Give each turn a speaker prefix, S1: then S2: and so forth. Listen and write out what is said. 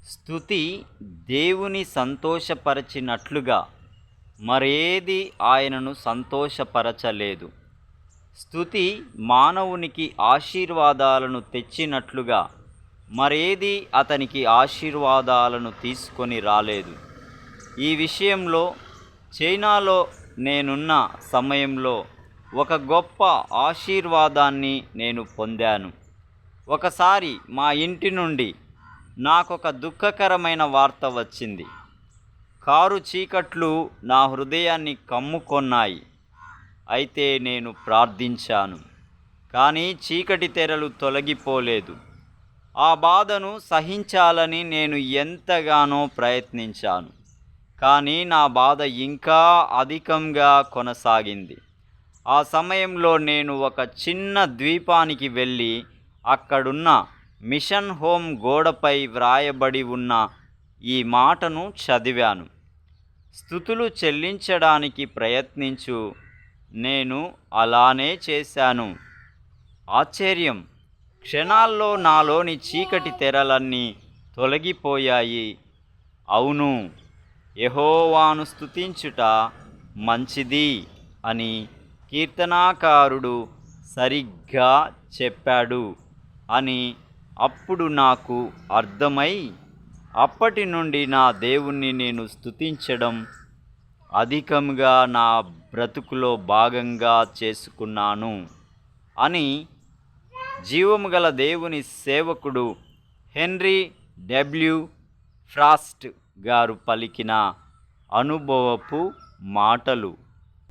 S1: స్తుతి దేవుని సంతోషపరచినట్లుగా మరేది ఆయనను సంతోషపరచలేదు. స్తుతి మానవునికి ఆశీర్వాదాలను తెచ్చినట్లుగా మరేది అతనికి ఆశీర్వాదాలను తీసుకొని రాలేదు. ఈ విషయంలో చైనాలో నేనున్న సమయంలో ఒక గొప్ప ఆశీర్వాదాన్ని నేను పొందాను. ఒకసారి మా ఇంటి నుండి నాకొక దుఃఖకరమైన వార్త వచ్చింది. కారు చీకట్లు నా హృదయాన్ని కమ్ముకొన్నాయి. అయితే నేను ప్రార్థించాను, కానీ చీకటి తెరలు తొలగిపోలేదు. ఆ బాధను సహించాలని నేను ఎంతగానో ప్రయత్నించాను, కానీ నా బాధ ఇంకా అధికంగా కొనసాగింది. ఆ సమయంలో నేను ఒక చిన్న ద్వీపానికి వెళ్ళి అక్కడున్న మిషన్ హోమ్ గోడపై వ్రాయబడి ఉన్న ఈ మాటను చదివాను: స్తుతులు చెల్లించడానికి ప్రయత్నించు. నేను అలానే చేశాను. ఆశ్చర్యం! క్షణాల్లో నాలోని చీకటి తెరలన్నీ తొలగిపోయాయి. అవును, యెహోవాను స్తుతించుట మంచిది అని కీర్తనాకారుడు సరిగ్గా చెప్పాడు అని అప్పుడు నాకు అర్థమై, అప్పటి నుండి నా దేవుణ్ణి నేను స్తుతించడం అధికంగా నా బ్రతుకులో భాగంగా చేసుకున్నాను అని జీవముగల దేవుని సేవకుడు హెన్రీ డబ్ల్యూ ఫ్రాస్ట్ గారు పలికిన అనుభవపు మాటలు.